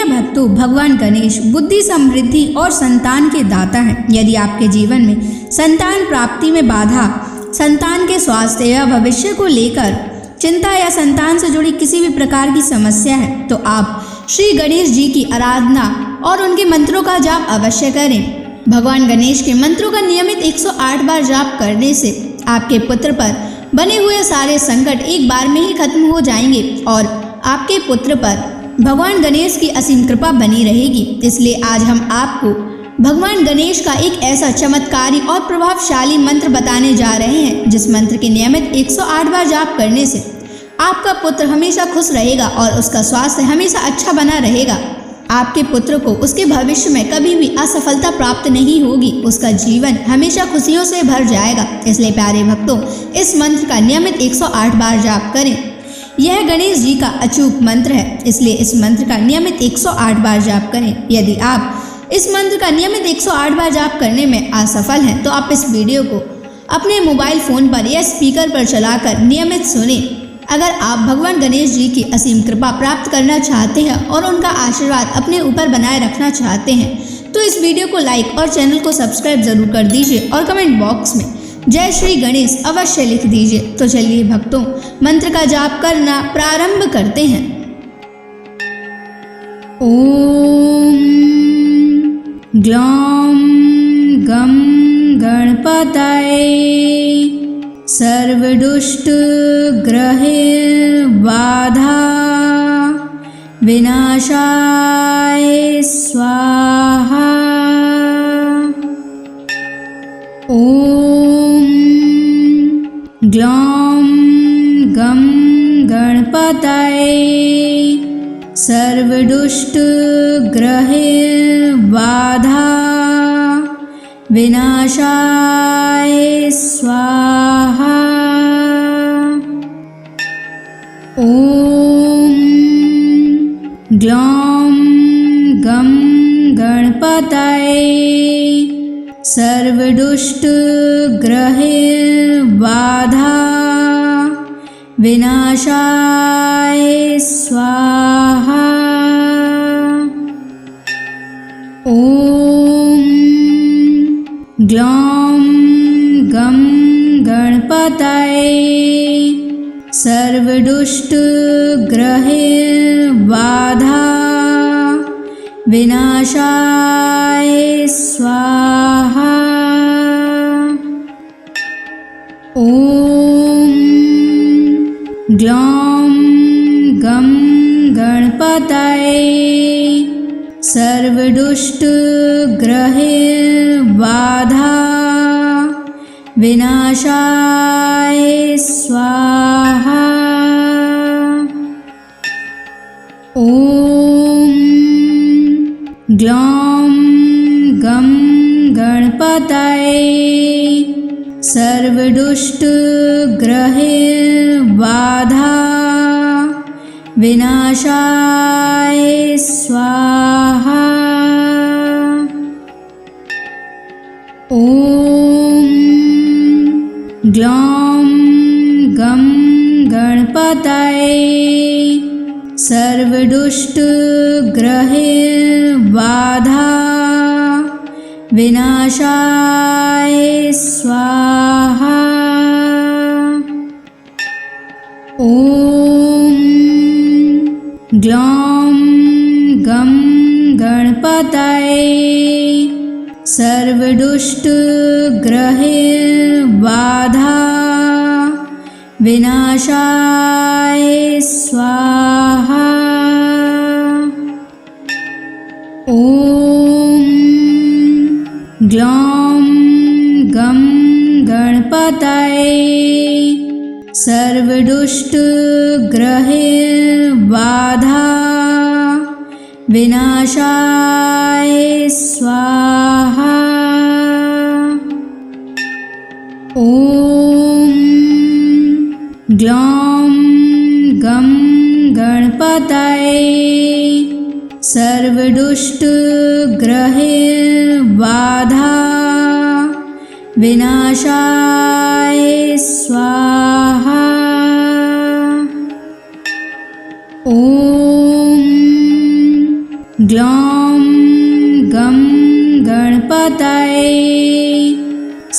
भक्तों, भगवान गणेश बुद्धि, समृद्धि और संतान के दाता हैं। यदि आपके जीवन में संतान प्राप्ति में बाधा, संतान के स्वास्थ्य या भविष्य को लेकर चिंता या संतान से जुड़ी किसी भी प्रकार की समस्या है, तो आप श्री गणेश जी की आराधना और उनके मंत्रों का जाप अवश्य करें। भगवान गणेश के मंत्रों का नियमित 108 बार जाप करने से आपके पुत्र पर बने हुए सारे संकट एक बार में ही खत्म हो जाएंगे और आपके पुत्र पर भगवान गणेश की असीम कृपा बनी रहेगी। इसलिए आज हम आपको भगवान गणेश का एक ऐसा चमत्कारी और प्रभावशाली मंत्र बताने जा रहे हैं, जिस मंत्र के नियमित 108 बार जाप करने से आपका पुत्र हमेशा खुश रहेगा और उसका स्वास्थ्य हमेशा अच्छा बना रहेगा। आपके पुत्र को उसके भविष्य में कभी भी असफलता प्राप्त नहीं होगी, उसका जीवन हमेशा खुशियों से भर जाएगा। इसलिए प्यारे भक्तों, इस मंत्र का नियमित 108 बार जाप करें। यह गणेश जी का अचूक मंत्र है, इसलिए इस मंत्र का नियमित 108 बार जाप करें। यदि आप इस मंत्र का नियमित 108 बार जाप करने में असफल हैं, तो आप इस वीडियो को अपने मोबाइल फ़ोन पर या स्पीकर पर चलाकर नियमित सुनें। अगर आप भगवान गणेश जी की असीम कृपा प्राप्त करना चाहते हैं और उनका आशीर्वाद अपने ऊपर बनाए रखना चाहते हैं, तो इस वीडियो को लाइक और चैनल को सब्सक्राइब जरूर कर दीजिए और कमेंट बॉक्स में जय श्री गणेश अवश्य लिख दीजिए। तो चलिए भक्तों, मंत्र का जाप करना प्रारंभ करते हैं। ओम ग्लौम गम गणपतये सर्वदुष्ट ग्रहे बाधा विनाशाय स्वाहा। ओम ग्लौम गम गणपतये सर्वदुष्ट ग्रहे बाधा विनाशाय स्वाहा। ओम ग्लौम गम गणपतये सर्वदुष्ट ग्रहे बाधा विनाशाय स्वाहा। ओम ग्लौम गम गणपतये सर्वदुष्ट ग्रहे बाधा विनाशाय स्वाहा। ओम ग्लौम गम गणपतये सर्वदुष्ट ग्रहे बाधा विनाशाय स्वाहा। ओम ग्लौम गम गणपतये सर्वदुष्ट ग्रहे बाधा विनाशाय स्वाहा। ओम ग्लौम गम गणपतये सर्वदुष्ट ग्रहे बाधा विनाशाय स्वाहा। ओम ग्लौम गम गणपतये सर्वदुष्ट ग्रहे बाधा विनाशाय स्वाहा। ओम ग्लौम गम गणपतये सर्वदुष्ट ग्रहे बाधा विनाशाय स्वाहा। ओम ग्लौम गम गणपतये सर्वदुष्ट ग्रहे बाधा विनाशाय स्वाहा। ओम ग्लौं गं गणपतये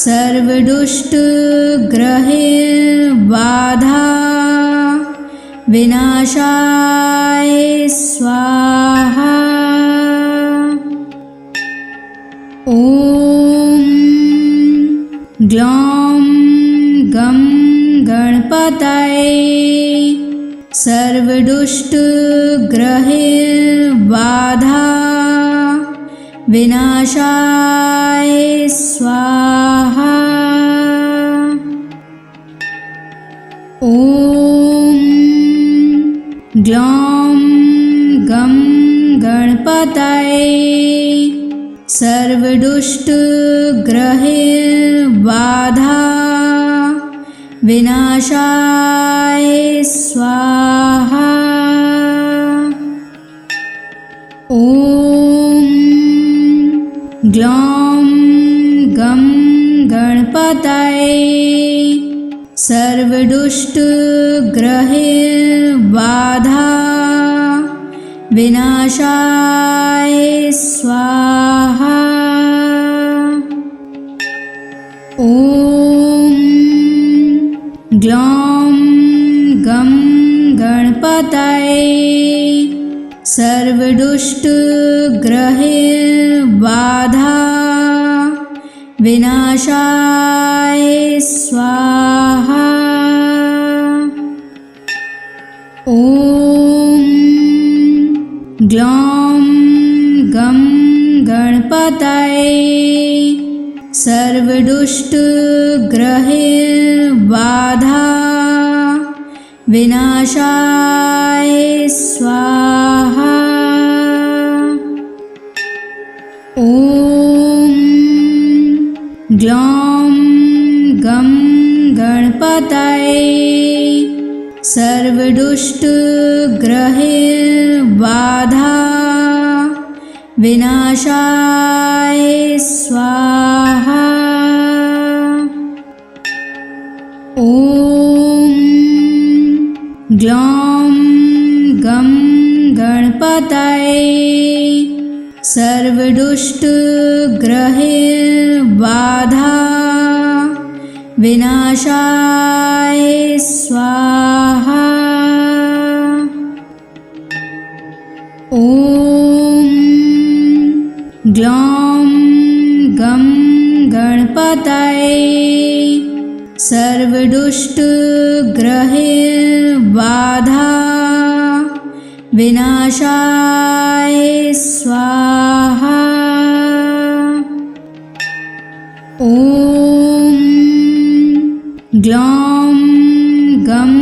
सर्वदुष्टग्रहबाधा विनाशाय स्वाहा। ॐ ग्लौं गं गणपतये सर्वदुष्टग्रहबाधा विनाशाय स्वाहा। ॐ ग्लौं गं गणपतये सर्वदुष्टग्रहबाधा विनाशाय स्वाहा। ॐ ग्लौं गं गणपतये सर्वदुष्टग्रहबाधा विनाशाय स्वाहा। ॐ ग्लौं गं गणपतये सर्वदुष्टग्रहबाधा विनाशाय स्वाहा। ॐ ग्लौं गं गणपतये सर्वदुष्टग्रहबाधा विनाशाय स्वाहा। ॐ ग्लौं गं गणपतये सर्वदुष्टग्रहबाधा विनाशाय स्वाहा। ॐ ग्लौं गं गणपतये सर्वदुष्टग्रहबाधा विनाशाय स्वाहा। ॐ ग्लौं गं गणपतये सर्वदुष्टग्रहबाधा विनाशाय स्वाहा। ॐ ग्लौं गं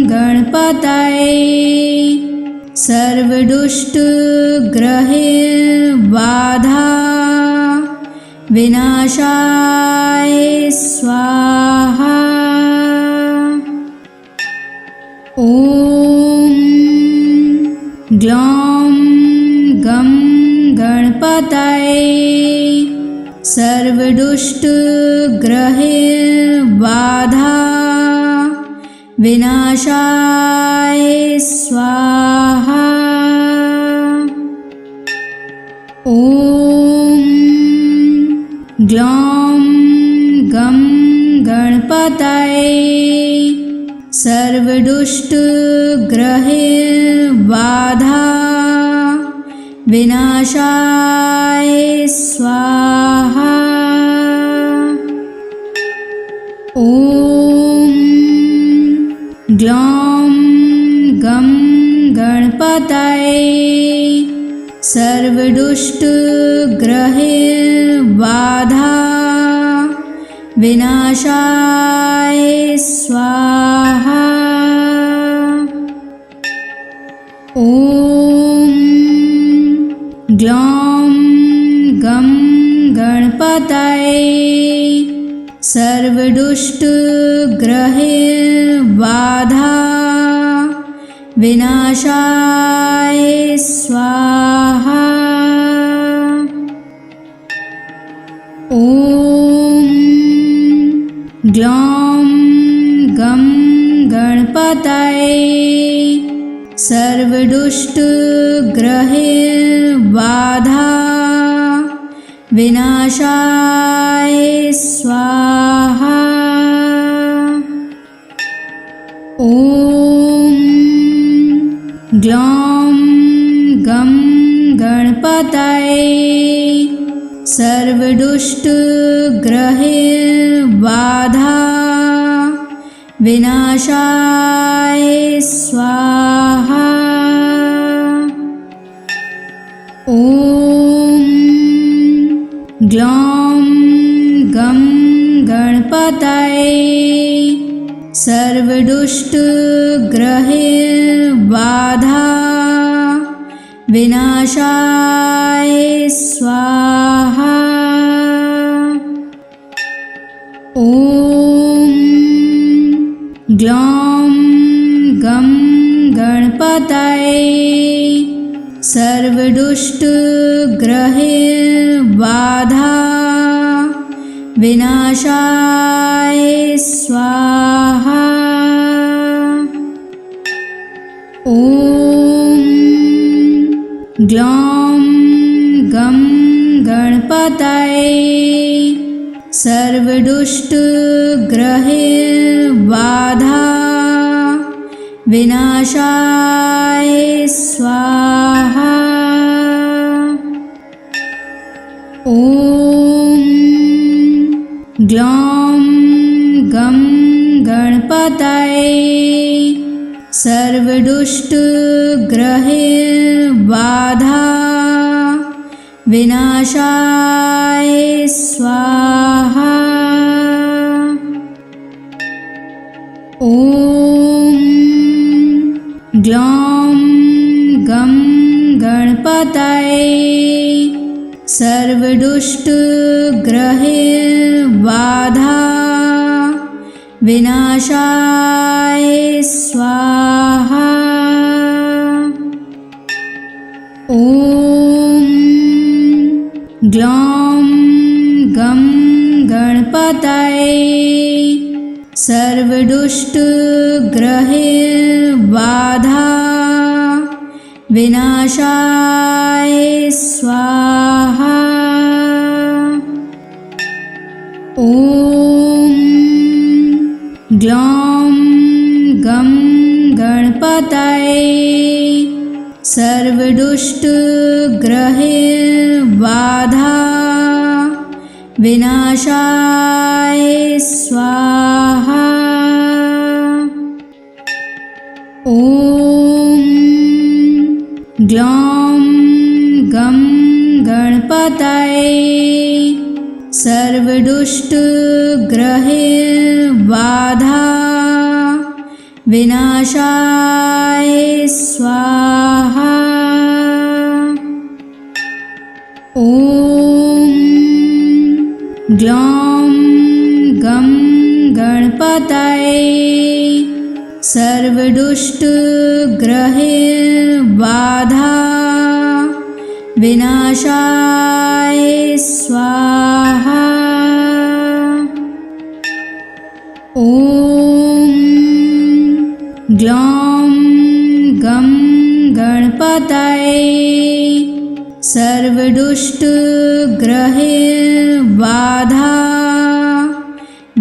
गणपतये सर्वदुष्टग्रहबाधा विनाशाय स्वाहा। ॐ ग्लौं गं गणपतये सर्वदुष्टग्रहबाधा विनाशाय स्वाहा। ॐ ग्लौं गं गणपतये सर्वदुष्टग्रहबाधा विनाशाय स्वाहा। ॐ ग्लौं गं गणपतये सर्वदुष्टग्रहबाधा विनाशाय स्वाहा। ॐ ग्लौं गं गणपतये सर्वदुष्टग्रहबाधा विनाशाय स्वाहा। ॐ ग्लौं गं गणपतये सर्वदुष्टग्रहैर्बाधा विनाशाय स्वाहा। ॐ ग्लौं गं गणपतये सर्वदुष्टग्रहैर्बाधा विनाशाय स्वाहा। ॐ ग्लौं गं गणपतये सर्वदुष्टग्रहैर्बाधा विनाशाय स्वाहा। ॐ ग्लौं गं गणपतये सर्वदुष्टग्रहैर्बाधा विनाशाय स्वाहा। ॐ ग्लौं गं गणपतये सर्वदुष्टग्रहैर्बाधा विनाशाय स्वाहा। ॐ ग्लौं गं गणपतये सर्वदुष्टग्रहैर्बाधा विनाशाय स्वाहा। ॐ ग्लौं गं गणपतये सर्वदुष्टग्रहैर्बाधा विनाशाय स्वाहा। ॐ ग्लौं गं गणपतये सर्वदुष्टग्रहैर्बाधा विनाशाय स्वाहा। ॐ ग्लौं गं गणपतये सर्वदुष्टग्रहैर्बाधा विनाशाय स्वाहा। ॐ ग्लौं गं गणपतये सर्वदुष्टग्रहैर्बाधा विनाशाय स्वाहा। ॐ ग्लौं गं गणपतये सर्वदुष्टग्रहैर्बाधा विनाशाय स्वाहा। ॐ ग्लौं गं गणपतये सर्वदुष्टग्रहैर्बाधा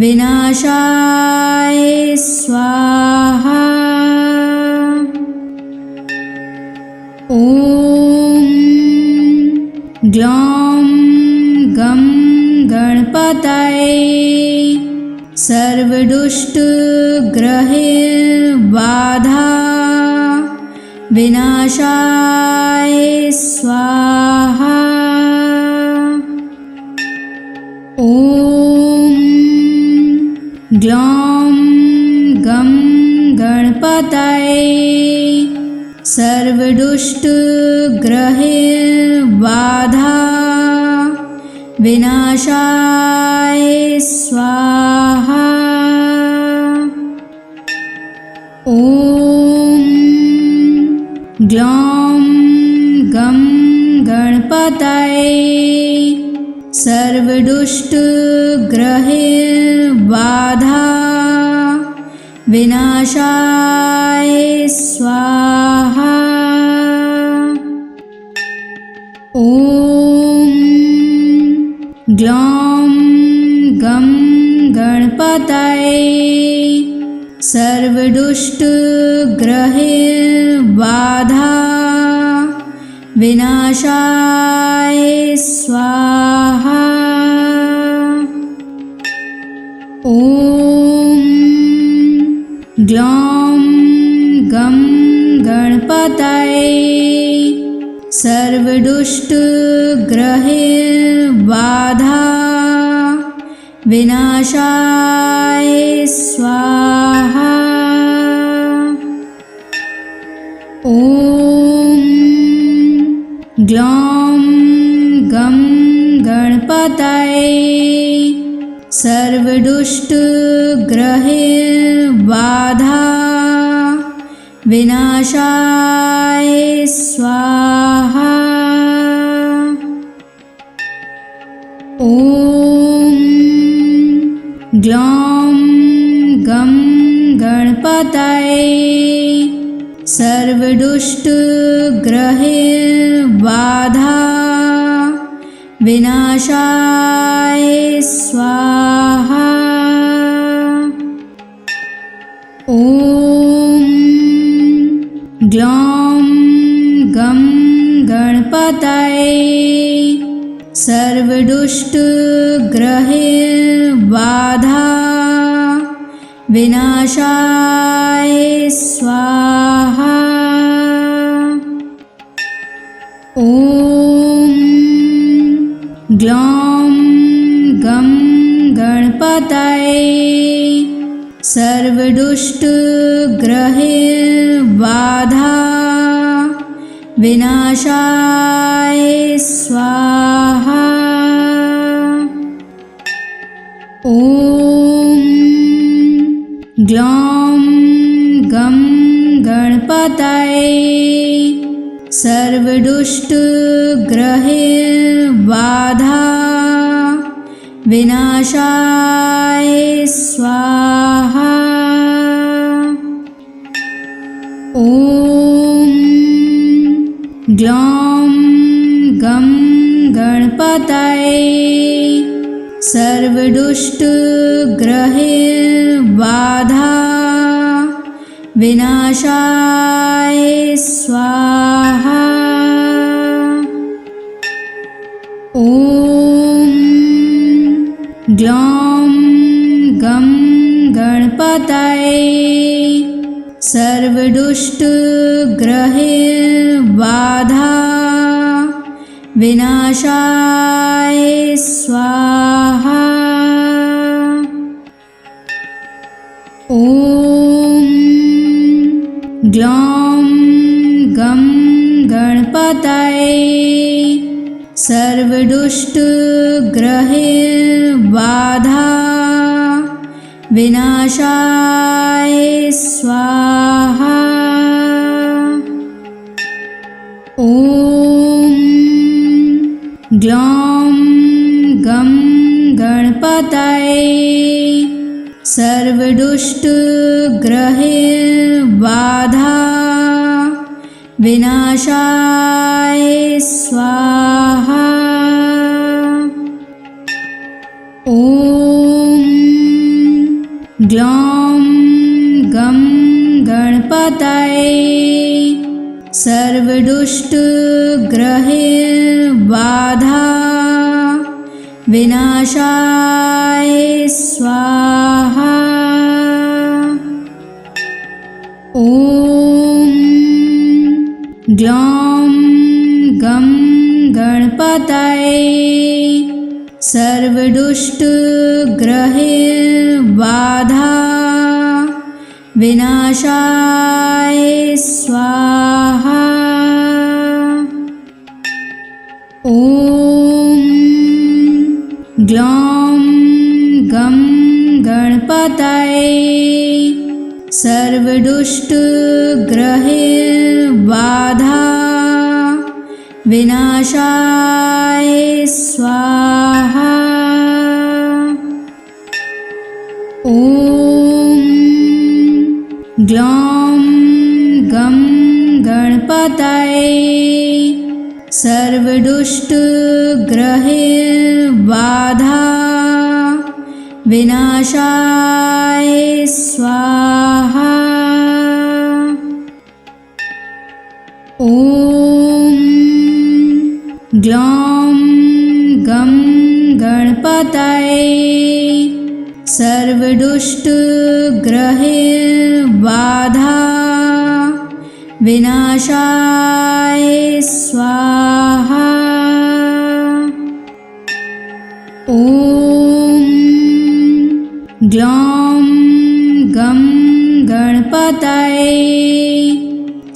विनाशाय स्वाहा। ॐ ग्लौं गं गणपतये सर्वदुष्टग्रहैर्बाधा विनाशाय स्वाहा। ॐ ग्लौं गं गणपतये सर्वदुष्टग्रहैर्बाधा विनाशाय स्वाहा। ॐ ग्लौं गं गणपतये सर्वदुष्टग्रहैर्बाधा विनाशाय स्वाहा। ॐ ग्लौं गं गणपतये सर्वदुष्टग्रहबाधा विनाशाय स्वाहा। ॐ ग्लौं गं गणपतये सर्वदुष्टग्रहबाधा विनाशाय स्वाहा। ॐ ग्लौं गं गणपतये सर्वदुष्टग्रहबाधा विनाशाय स्वाहा। ॐ ग्लौं गं गणपतये सर्वदुष्टग्रहबाधा विनाशाय स्वाहा। ॐ ग्लौं गं गणपतये सर्वदुष्टग्रहबाधा विनाशाय स्वाहा। ॐ ग्लौं गं गणपतये सर्वदुष्टग्रहबाधा विनाशाय स्वाहा। ॐ ग्लौं गं गणपतये सर्वदुष्टग्रहबाधा विनाशाय स्वाहा। ॐ ग्लौं गं गणपतये सर्वदुष्टग्रहबाधा विनाशाय स्वाहा। ॐ ग्लौं गं गणपतये सर्वदुष्टग्रहबाधा विनाशाय स्वाहा। ॐ ग्लौं गं गणपतये सर्वदुष्टग्रहबाधा विनाशाय स्वाहा। ॐ ग्लौं गं गणपतये सर्वदुष्टग्रहबाधा विनाशाय स्वाहा। ॐ ग्लौं गं गणपतये सर्वदुष्टग्रहबाधा विनाशाय स्वाहा। ॐ ग्लौं गं गणपतये सर्वदुष्टग्रहबाधा विनाशाय स्वाहा। ॐ ग्लौं गं गणपतये सर्वदुष्टग्रहबाधा विनाशाय स्वाहा। ॐ ग्लौं गं गणपतये सर्वदुष्टग्रहबाधा विनाशाय स्वाहा। ॐ ग्लौं गं गणपतये सर्वदुष्टग्रहबाधा विनाशाय स्वाहा। ॐ ग्लौं गं गणपतये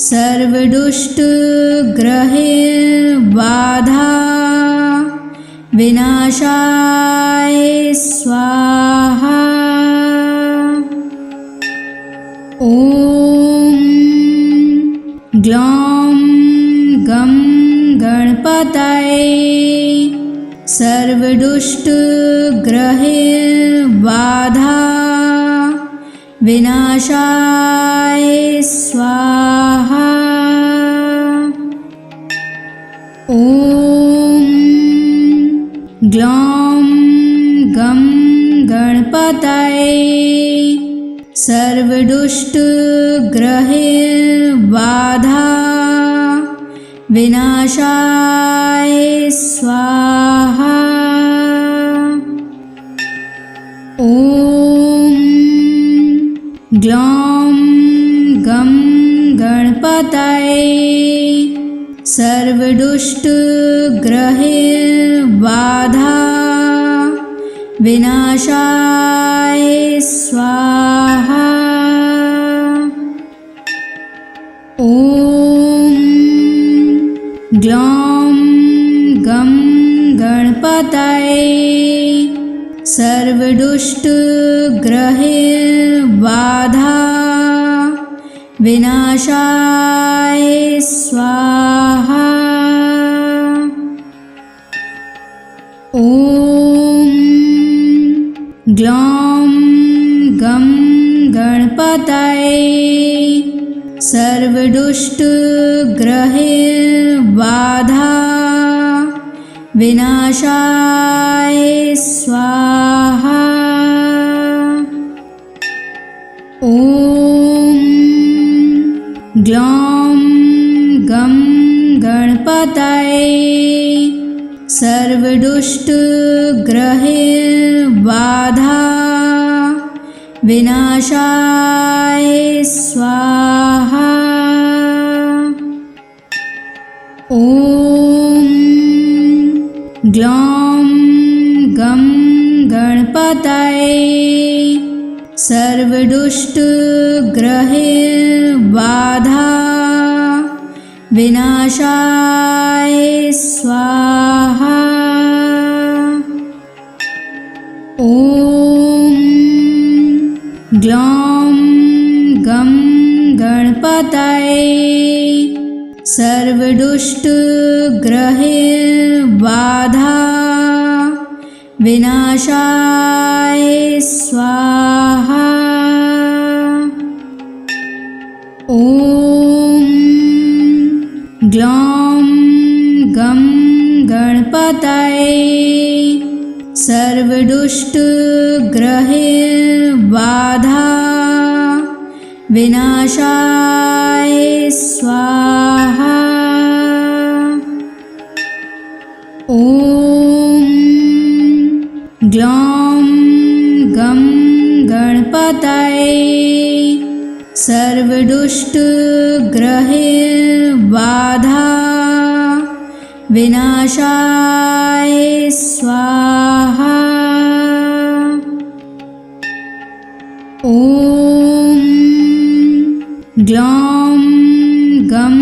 सर्वदुष्टग्रहबाधा विनाशाय स्वाहा। ॐ ग्लौं गं गणपतये सर्वदुष्टग्रहबाधा विनाशाय स्वाहा। ॐ ग्लौं गं गणपतये सर्वदुष्टग्रहबाधा विनाशाय स्वाहा। ॐ ग्लौं गं गणपतये सर्वदुष्टग्रहबाधा विनाशाय स्वाहा। ॐ ग्लौं गं गणपतये सर्वदुष्टग्रहबाधा विनाशाय स्वाहा। ॐ ग्लौं गं गणपतये सर्वदुष्टग्रहबाधा विनाशाय स्वाहा। ॐ ग्लौं गं गणपतये सर्वदुष्टग्रहबाधा विनाशाय स्वाहा। ॐ ग्लौं गं गणपतये सर्वदुष्टग्रहबाधा विनाशाय स्वाहा। ॐ ग्लौं गं गणपतये सर्वदुष्टग्रहबाधा विनाशाय स्वाहा। ॐ ग्लौं गं गणपतये सर्वदुष्टग्रहबाधा विनाशाय स्वाहा। ॐ ग्लौं गं गणपतये सर्वदुष्टग्रहबाधा विनाशाय स्वाहा। ॐ ग्लौं गं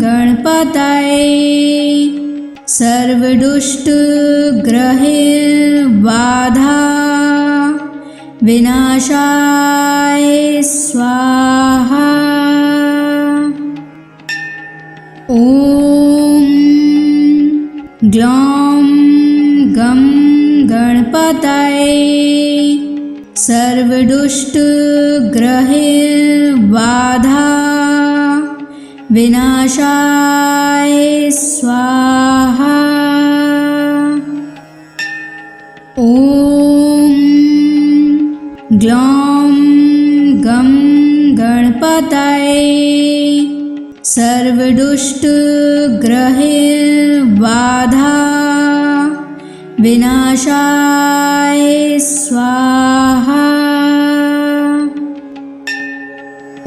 गणपतये सर्वदुष्टग्रहबाधा विनाशाय स्वाहा। ॐ ग्लौं गं गणपतये सर्व सर्वदुष्टग्रहैर्बाधा विनाशाय स्वाहा। ॐ ग्लौं गं गणपतये सर्वदुष्टग्रहैर्बाधा विनाशाय स्वाहा।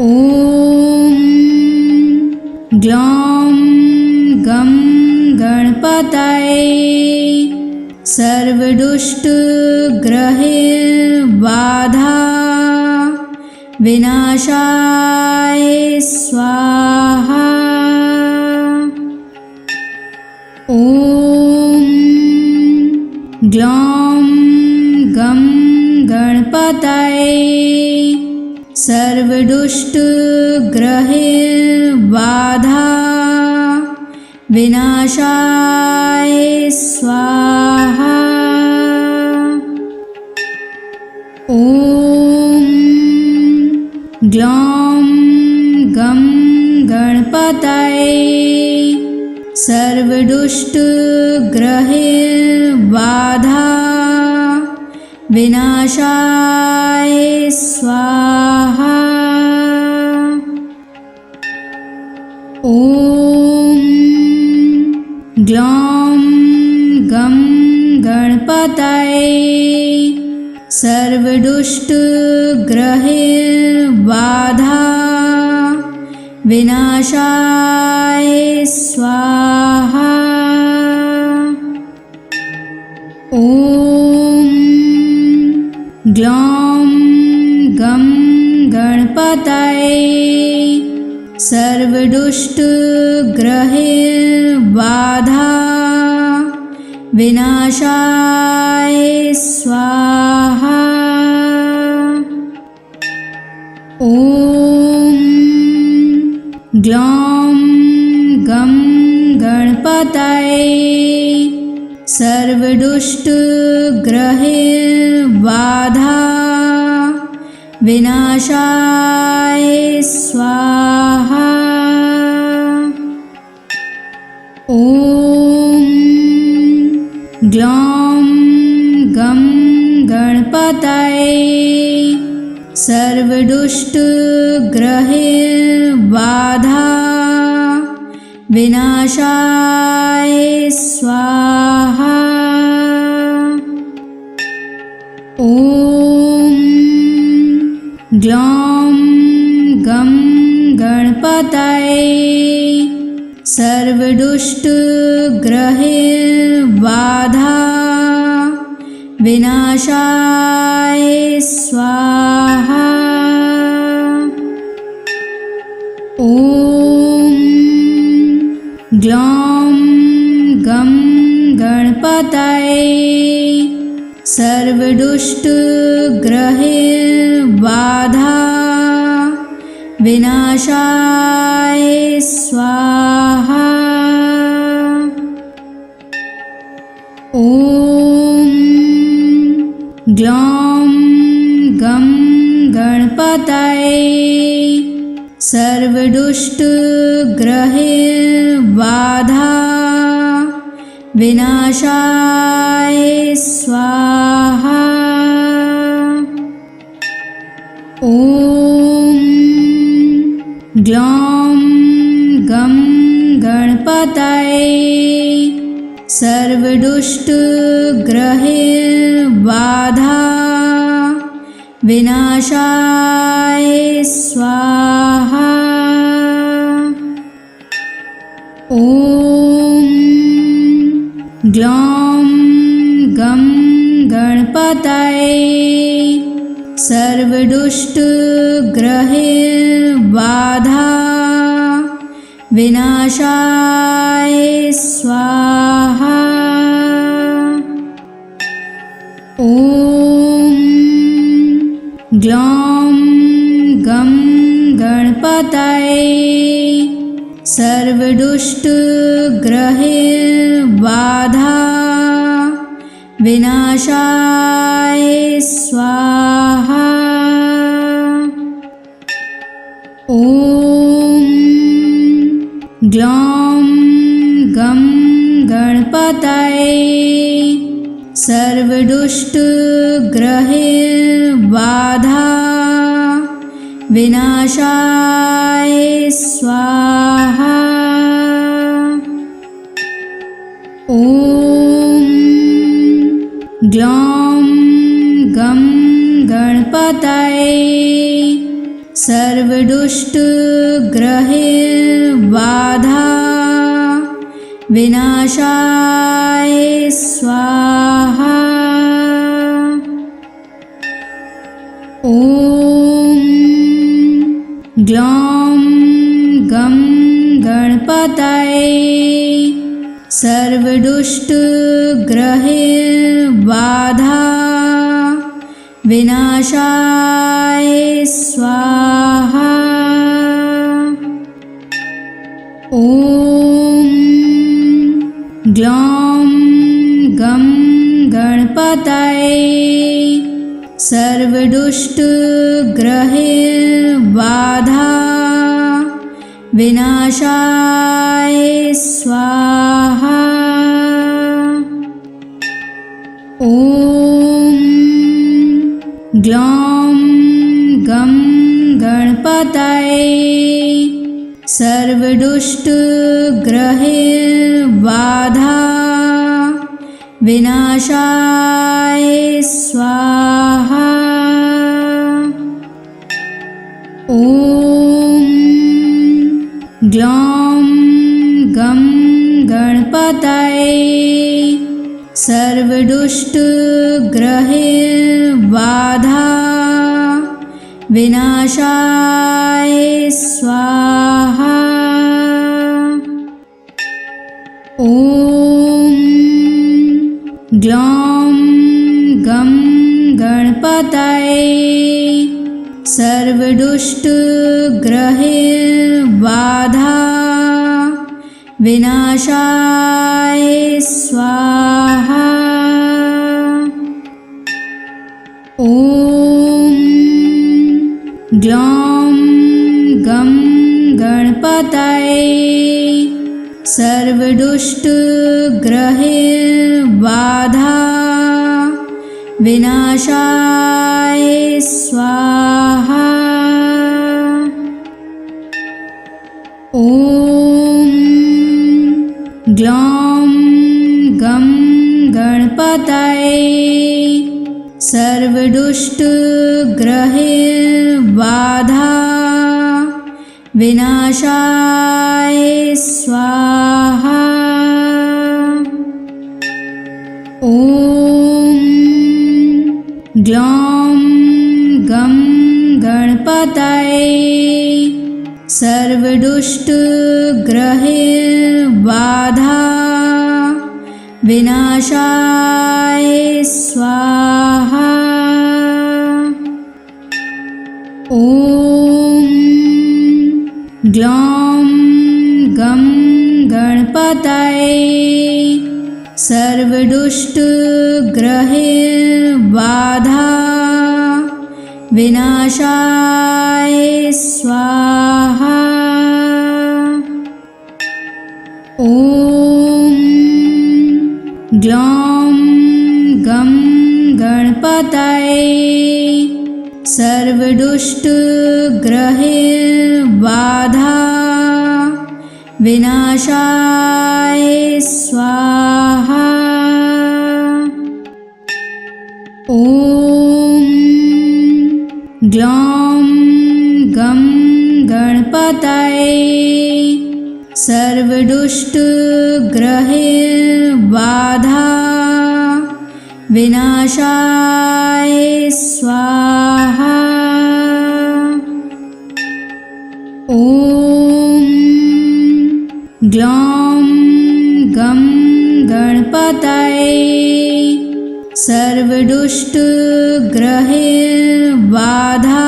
ॐ ग्लौं गं गणपतये सर्वदुष्टग्रहैर्बाधा विनाशाय स्वाहा। ॐ ग्लौं गं गणपतये सर्वदुष्टग्रहैर्बाधा विनाशाय स्वाहा। ॐ ग्लौं गं गणपतये सर्वदुष्टग्रहैर्बाधा विनाशाय स्वाहा। ॐ ग्लौं गं गणपतये सर्वदुष्टग्रहैर्बाधा विनाशाय स्वाहा। ॐ ग्लौं गं गणपतये सर्वदुष्टग्रहैर्बाधा विनाशाय स्वाहा। ॐ ग्लौं गं गणपतये सर्वदुष्टग्रहैर्बाधा विनाशाय स्वाहा। ॐ ग्लौं गं गणपतये सर्वदुष्टग्रहैर्बाधा विनाशाय स्वाहा। ॐ ग्लौं गं गणपतये सर्वदुष्टग्रहैर्बाधा विनाशाय स्वाहा। ॐ ग्लौं गं गणपतये सर्वदुष्टग्रहैर्बाधा विनाशाय स्वाहा। ॐ ग्लौं गं गणपतये सर्वदुष्टग्रहैर्बाधा विनाशाय स्वाहा। ॐ ग्लौं गं गणपतये सर्वदुष्टग्रहैर्बाधा विनाशाय स्वाहा। ॐ ग्लौं गं गणपतये सर्वदुष्टग्रहैर्बाधा विनाशाय स्वाहा। ॐ ग्लौं गं गणपतये सर्वदुष्टग्रहैर्बाधा विनाशाय स्वाहा। ग्लौं गं गणपतये सर्वदुष्टग्रहबाधा विनाशाय स्वाहा। ॐ ग्लौं गं गणपतये सर्वदुष्टग्रहबाधा विनाशाय स्वाहा। ॐ ग्लौं गं गणपतये सर्वदुष्टग्रहबाधा विनाशाय स्वाहा। ॐ ग्लौं गं गणपतये सर्वदुष्टग्रहबाधा विनाशाय स्वाहा। ॐ ग्लौं गं गणपतये सर्वदुष्टग्रहबाधा विनाशाय स्वाहा। ॐ ग्लौं गं गणपतये सर्वदुष्टग्रहबाधा विनाशाय स्वाहा। ॐ ग्लौं गं गणपतये सर्वदुष्टग्रहबाधा विनाशाय स्वाहा। ॐ ग्लौं गं गणपतये सर्वदुष्टग्रहबाधा विनाशाय स्वाहा। ॐ ग्लौं गं गणपतये सर्वदुष्टग्रहबाधा विनाशाय स्वाहा। ॐ ग्लौं गं गणपतये सर्वदुष्टग्रहबाधा विनाशाय स्वाहा। ॐ ग्लौं गं गणपतये सर्वदुष्टग्रहबाधा विनाशाय स्वाहा। ॐ ग्लौं गं गणपतये सर्वदुष्टग्रहबाधा विनाशाय स्वाहा। ॐ ग्लौं गं गणपतये सर्वदुष्टग्रहबाधा विनाशाय स्वाहा। ॐ ग्लौं गं गणपतये सर्वदुष्टग्रहबाधा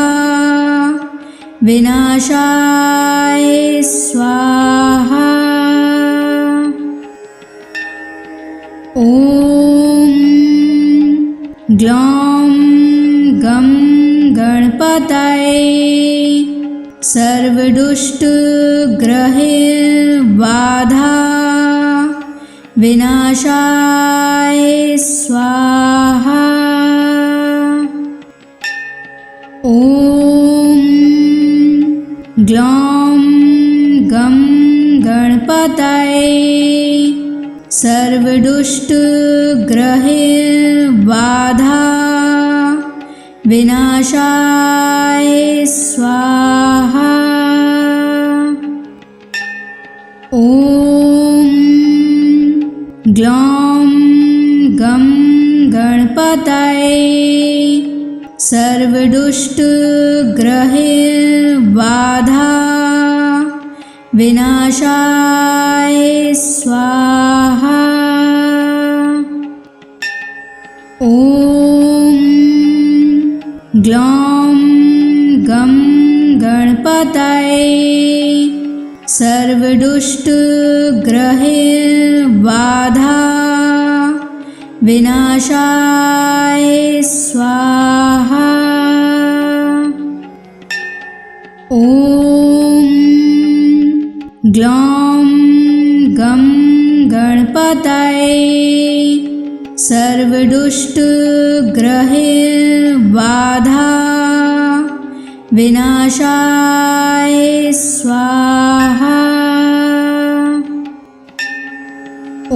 विनाशाय स्वाहा। ॐ ग्लौं गं गणपतये सर्वदुष्टग्रहैर्बाधा विनाशाय स्वाहा। ॐ ग्लौं गं गणपतये सर्वदुष्टग्रहैर्बाधा विनाशाय स्वाहा। ॐ ग्लौं गं गणपतये सर्वदुष्टग्रहैर्बाधा विनाशाय स्वाहा। ॐ ग्लौं गं गणपतये सर्वदुष्टग्रहैर्बाधा विनाशाय स्वाहा। ॐ ग्लौं गं गणपतये सर्वदुष्टग्रहैर्बाधा विनाशाय स्वाहा। ॐ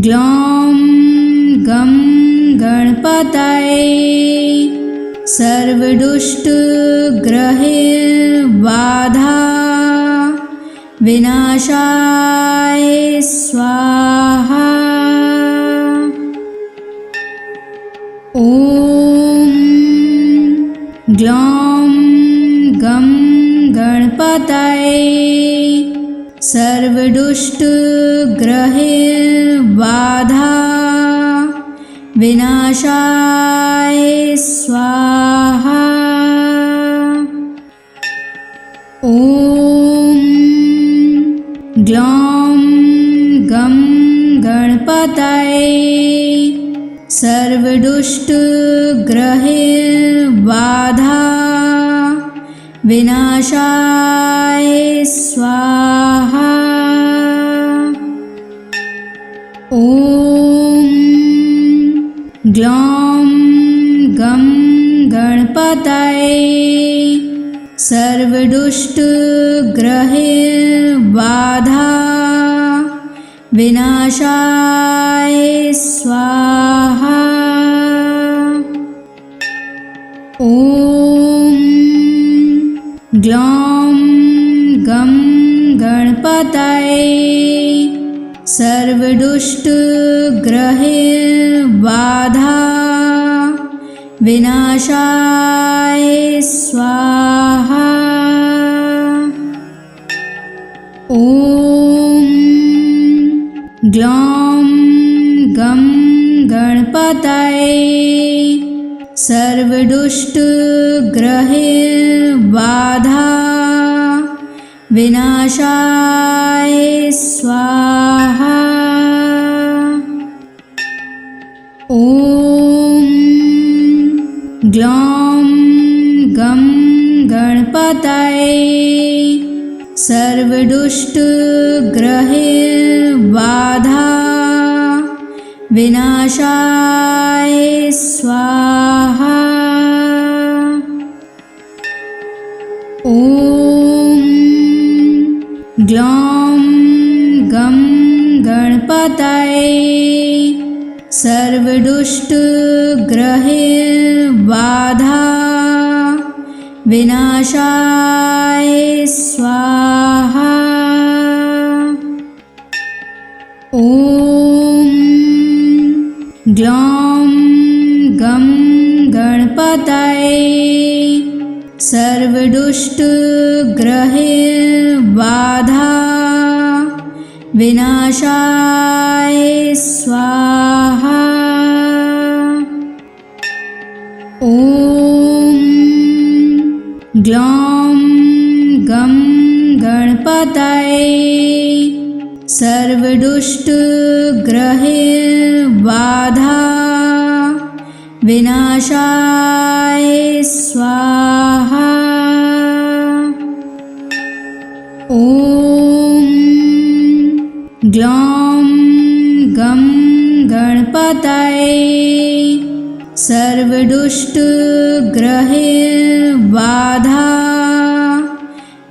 ग्लौं गं गणपतये सर्वदुष्टग्रहैर्बाधा विनाशाय स्वाहा। ॐ ग्लौं गं गणपतये सर्वदुष्टग्रहैर्बाधा विनाशाय स्वाहा। ॐ ग्लौं गं गणपतये सर्वदुष्टग्रहैर्बाधा विनाशाय स्वाहा। ॐ ग्लौं गं गणपतये सर्वदुष्टग्रहैर्बाधा विनाशाय स्वाहा। ॐ ग्लौं गं गणपतये सर्वदुष्टग्रहैर्बाधा विनाशाय स्वाहा। ॐ ग्लौं गं गणपतये सर्वदुष्टग्रहैर्बाधा विनाशाय स्वाहा। ॐ ग्लौं गं गणपतये सर्वदुष्टग्रहैर्बाधा विनाशाय स्वाहा। ॐ ग्लौं गं गणपतये सर्वदुष्टग्रहैर्बाधा विनाशाय स्वाहा। ॐ ग्लौं गं गणपतये सर्वदुष्टग्रहैर्बाधा विनाशाय स्वाहा। ॐ ग्लौं गं गणपतये सर्वदुष्टग्रहैर्बाधा विनाशाय स्वाहा। ग्लौं गं गणपतये सर्वदुष्टग्रहबाधा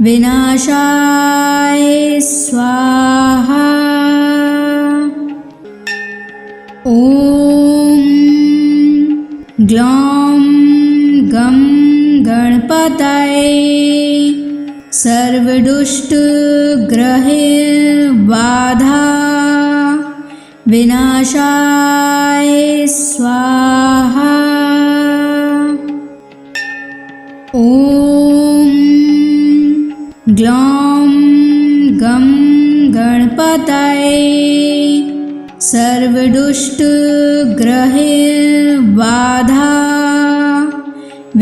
विनाशाय स्वाहा। ॐ ग्लौं गं गणपतये सर्वदुष्टग्रहबाधा विनाशाय स्वाहा। ॐ ग्लौं गं गणपतये सर्वदुष्टग्रहबाधा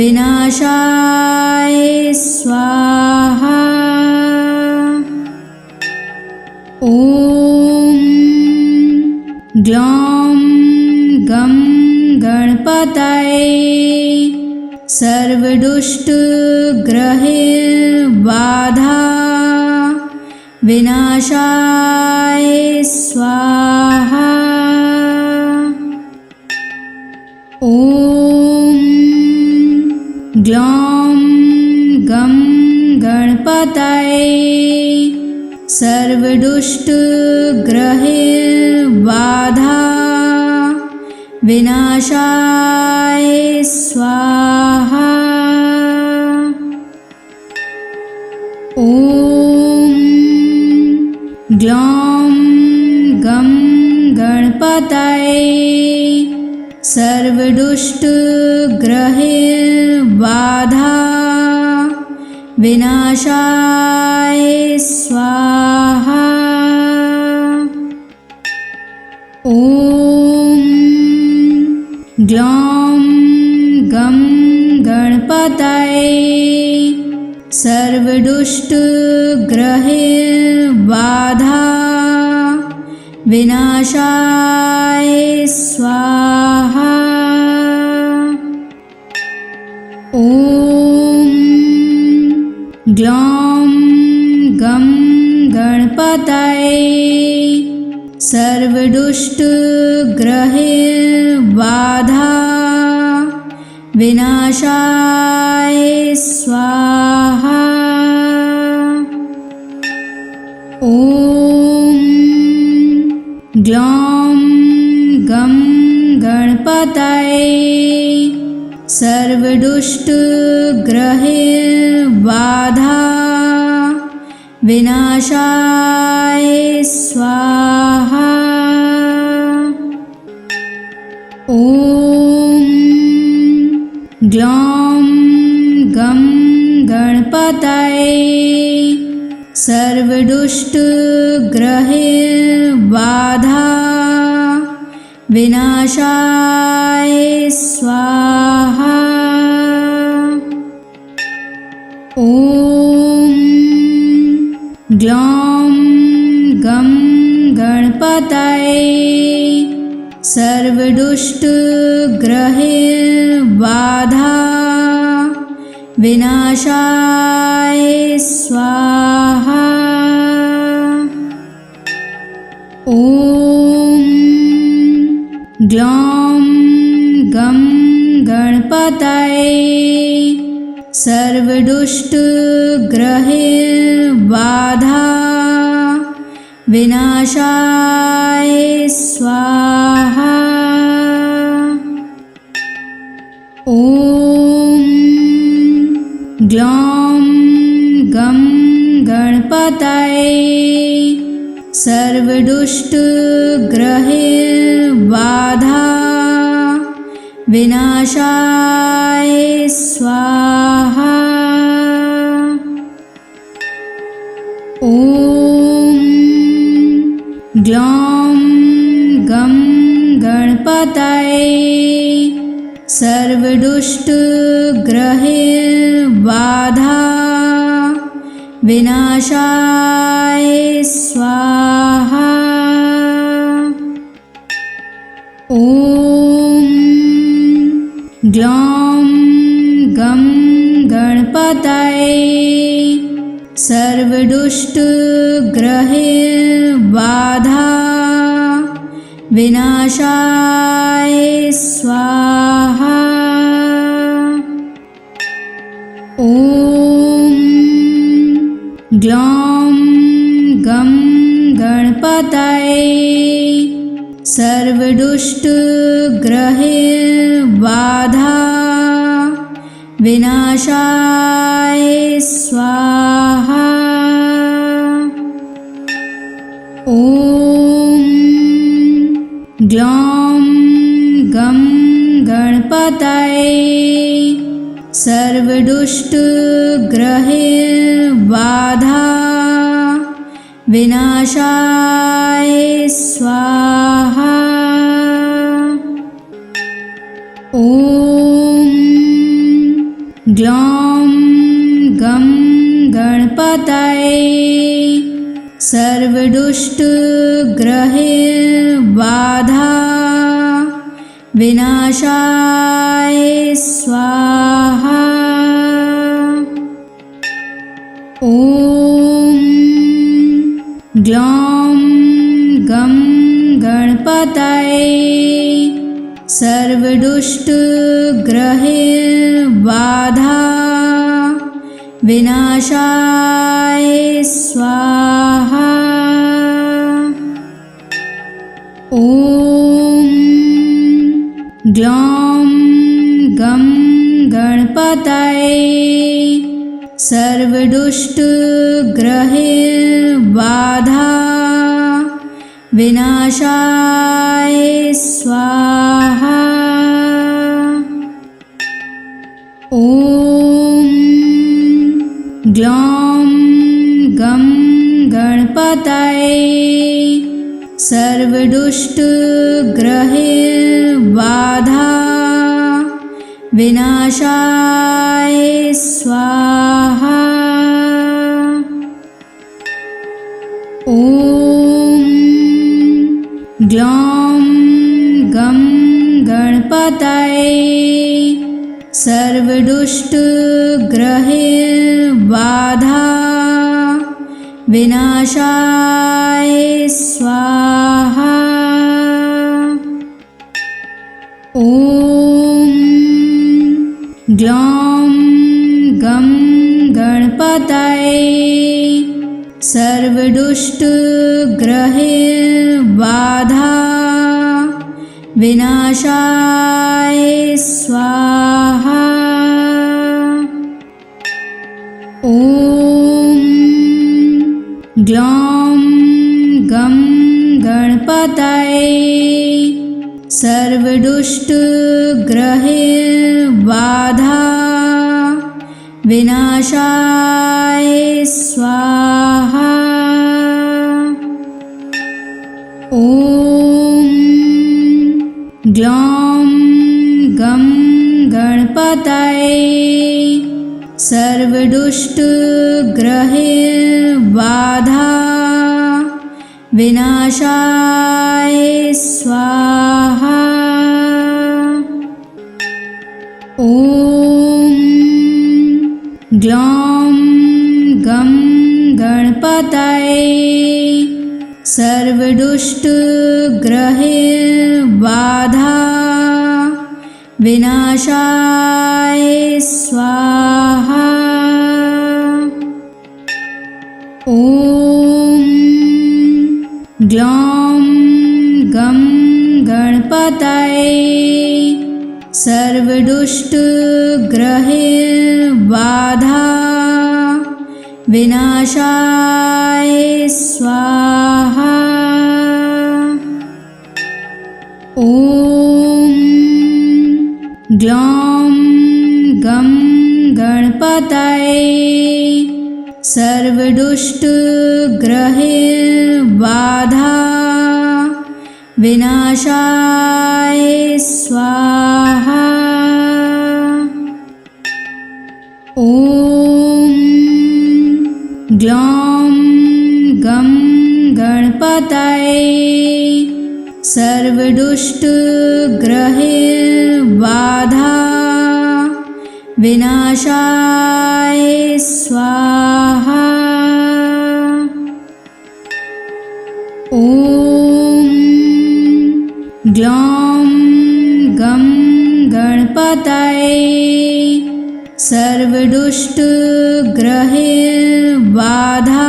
विनाशाय स्वाहा। ॐ ग्लौं गं गणपतये सर्वदुष्टग्रहबाधा विनाशाय स्वाहा। ॐ ग्लौं गं गणपतये सर्वदुष्टग्रहबाधा विनाशाय स्वाहा। ॐ ग्लौं गं गणपतये सर्वदुष्टग्रहबाधा विनाशाय स्वाहा। ॐ ग्लौं गं गणपतये सर्वदुष्टग्रहबाधा विनाशाय स्वाहा। ॐ ग्लौं गं गणपतये सर्वदुष्टग्रहबाधा विनाशाय स्वाहा। ॐ ग्लौं गं गणपतये सर्वदुष्टग्रहबाधा विनाशाय स्वाहा। ॐ ग्लौं गं गणपतये सर्वदुष्टग्रहबाधा विनाशाय स्वाहा। ॐ ग्लौं गं गणपतये सर्वदुष्टग्रहबाधा विनाशाय स्वाहा। ॐ ग्लौं गं गणपतये सर्वदुष्टग्रहबाधा विनाशाय स्वाहा। ॐ ग्लौं गं गणपतये सर्वदुष्टग्रहबाधा विनाशाय स्वाहा। ॐ ग्लौं गं गणपतये सर्वदुष्टग्रहबाधा विनाशाय स्वाहा। ॐ ग्लौं गं गणपतये सर्वदुष्टग्रहबाधा विनाशाय स्वाहा। ॐ ग्लौं गं गणपतये सर्वदुष्टग्रहबाधा विनाशाय स्वाहा। ॐ ग्लौं गं गणपतये सर्वदुष्टग्रहबाधा विनाशाय स्वाहा। ॐ ग्लौं गं गणपतये सर्वदुष्टग्रहबाधा विनाशाय स्वाहा। ॐ ग्लौं गं गणपतये सर्वदुष्टग्रहबाधा विनाशाय स्वाहा। ॐ ग्लौं गं गणपतये सर्वदुष्टग्रहबाधा विनाशाय स्वाहा। ॐ ग्लौं गं गणपतये सर्वदुष्टग्रहबाधा विनाशाय स्वाहा। ॐ ग्लौं गं गणपतये सर्वदुष्टग्रहबाधा विनाशाय स्वाहा। ॐ ग्लौं गं गणपतये सर्वदुष्टग्रहबाधा विनाशाय स्वाहा। ॐ ग्लौं गं गणपतये सर्वदुष्टग्रहबाधा विनाशाय स्वाहा। ॐ ग्लौं गं गणपतये सर्वदुष्टग्रहबाधा विनाशाय स्वाहा। ॐ ग्लौं गं गणपतये सर्वदुष्टग्रहबाधा विनाशाय स्वाहा। ॐ ग्लौं गं गणपतये सर्वदुष्टग्रहबाधा विनाशाय स्वाहा। ॐ ग्लौं गं गणपतये सर्वदुष्टग्रहबाधा विनाशाय स्वाहा। ॐ ग्लौं गं गणपतये सर्वदुष्टग्रहबाधा विनाशाय स्वाहा। ॐ ग्लौं गं गणपतये सर्वदुष्टग्रहबाधा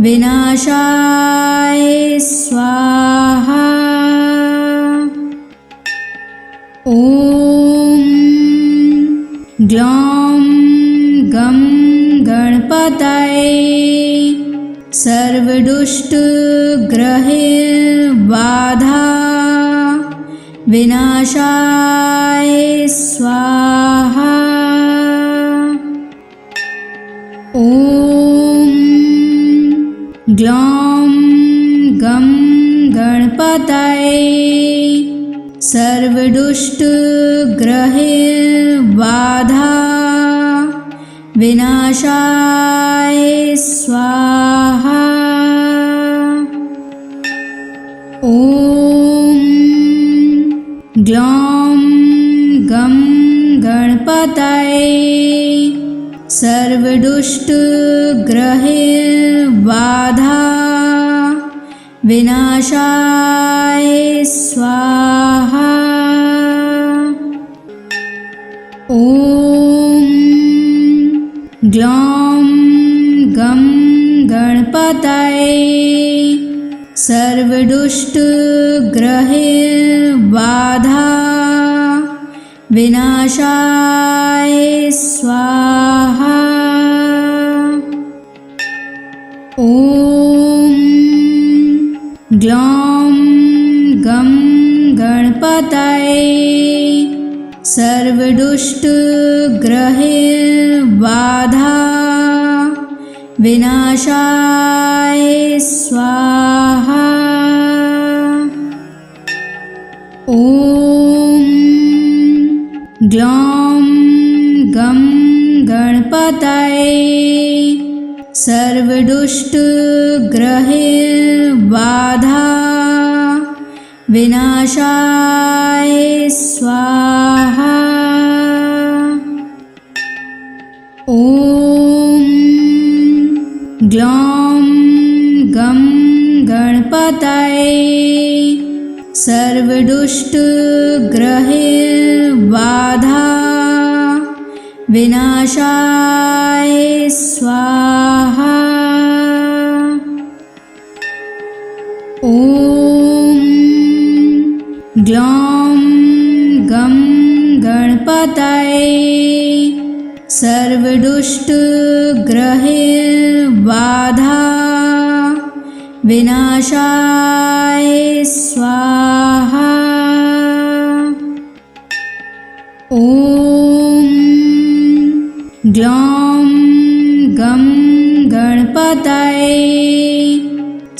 विनाशाय स्वाहा। ॐ ग्लौं गं गणपतये सर्वदुष्टग्रहबाधा विनाशाय स्वाहा। ॐ ग्लौं गं गणपतये सर्वदुष्टग्रहबाधा विनाशाय स्वाहा। ॐ ग्लौं गं गणपतये सर्वदुष्टग्रहबाधा विनाशाय स्वाहा। ॐ ग्लौं गं गणपतये सर्वदुष्टग्रहबाधा विनाशाय स्वाहा। ॐ ग्लौं गं गणपतये सर्वदुष्टग्रहबाधा विनाशाय स्वाहा। ॐ ग्लौं गं गणपतये सर्वदुष्टग्रहबाधा विनाशाय स्वाहा। ॐ ग्लौं गं गणपतये सर्वदुष्टग्रहबाधा विनाशाय स्वाहा। ॐ ग्लौं गं गणपतये सर्वदुष्टग्रहबाधा विनाशाय स्वाहा। ॐ ग्लौं गं गणपतये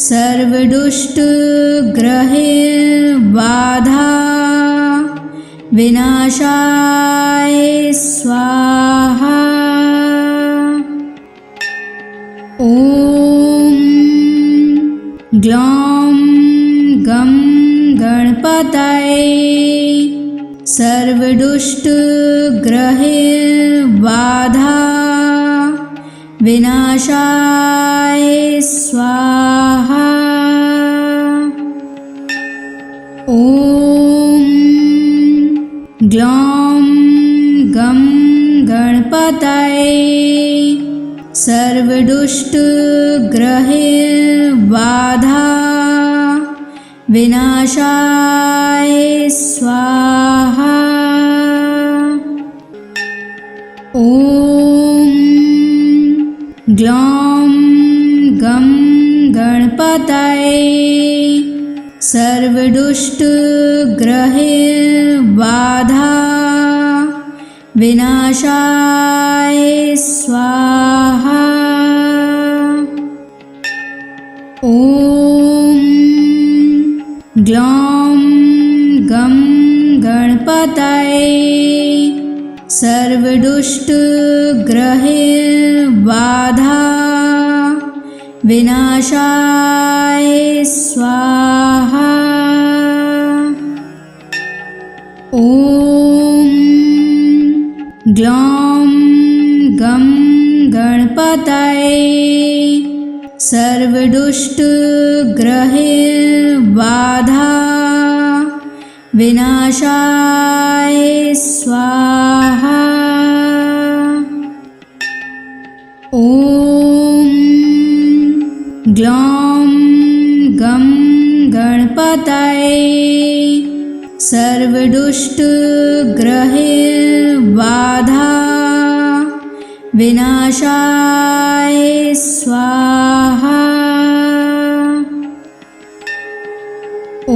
सर्वदुष्टग्रहबाधा विनाशाय स्वाहा। ॐ ग्लौं गं गणपतये सर्वदुष्टग्रहबाधा विनाशाय स्वाहा। ॐ ग्लौं गं गणपतये सर्वदुष्टग्रहबाधा विनाशाय स्वाहा। ॐ ग्लौं गं गणपतये सर्वदुष्टग्रहबाधा विनाशाय स्वाहा। ॐ ग्लौं गं गणपतये सर्वदुष्टग्रहबाधा विनाशाय स्वाहा। ॐ ग्लौं गं गणपतये सर्वदुष्टग्रहबाधा विनाशाय स्वाहा। ॐ ग्लौं गं गणपतये सर्वदुष्टग्रहबाधा विनाशाय स्वाहा। ॐ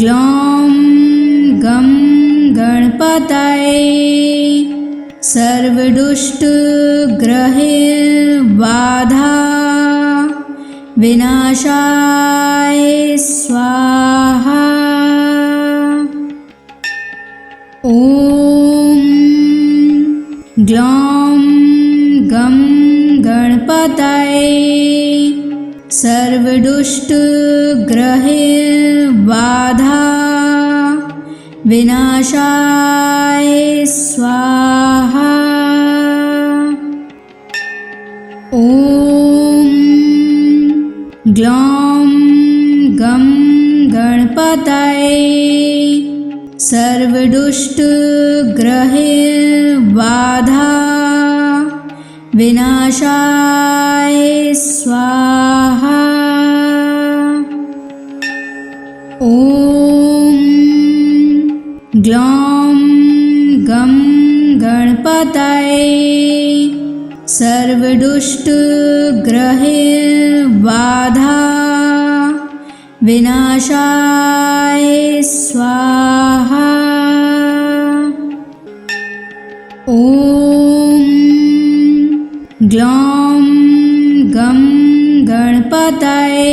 ग्लौं गं गणपतये सर्वदुष्टग्रहबाधा विनाशाय स्वाहा। ॐ ग्लौं गं गणपतये सर्वदुष्टग्रहबाधा विनाशाय स्वाहा। ॐ ग्लौं गं गणपतये सर्वदुष्टग्रहबाधा विनाशाय स्वाहा। ॐ ग्लौं गं गणपतये सर्वदुष्टग्रहबाधा विनाशाय स्वाहा। ॐ ग्लौं गं गणपतये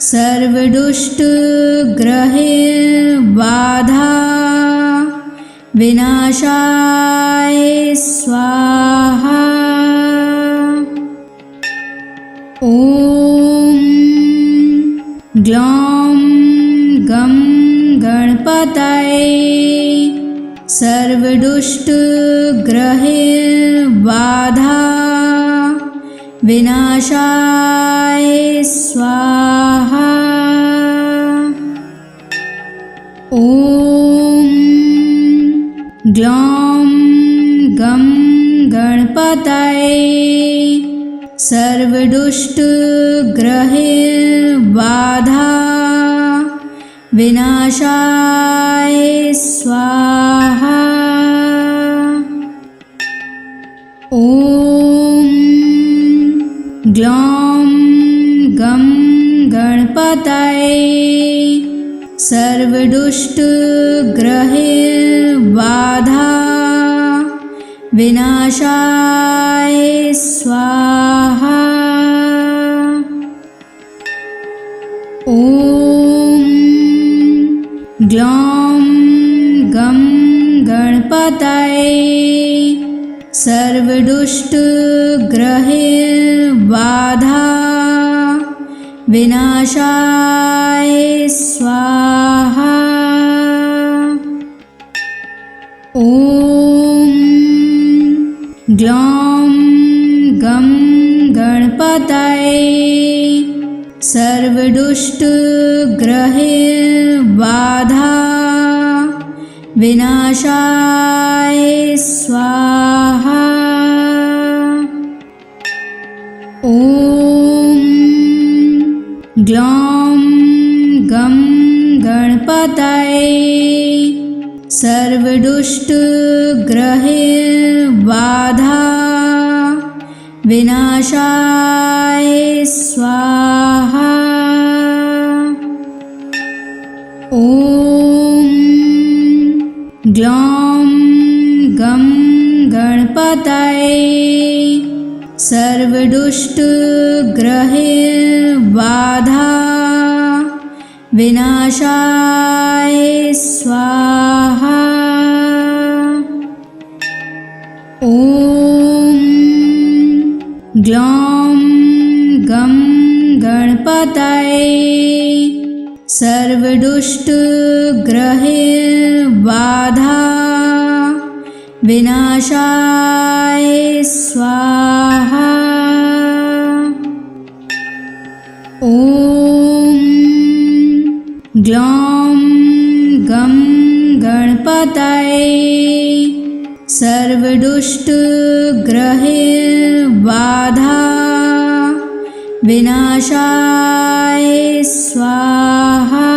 सर्वदुष्टग्रहबाधा विनाशाय स्वाहा। ॐ ग्लौं गं गणपतये सर्वदुष्टग्रहबाधा विनाशाय स्वाहा। ॐ ग्लौं गं गणपतये सर्वदुष्टग्रहबाधा विनाशाय स्वाहा। ॐ ग्लौं गं गणपतये सर्वदुष्टग्रहबाधा विनाशाय स्वाहा। ॐ ग्लौं गं गणपतये सर्वदुष्टग्रहबाधा विनाशाय स्वाहा। ॐ ग्लौं गं गणपतये सर्वदुष्टग्रहबाधा विनाशाय स्वाहा। ॐ ग्लौं गं गणपतये सर्वदुष्टग्रहबाधा विनाशाय स्वाहा। ॐ ग्लौं गं गणपतये सर्वदुष्टग्रहबाधा विनाशाय स्वाहा। ॐ ग्लौं गं गणपतये सर्वदुष्टग्रहबाधा विनाशाय स्वाहा। ॐ ग्लौं गं गणपतये सर्वदुष्टग्रहबाधा विनाशाय स्वाहा।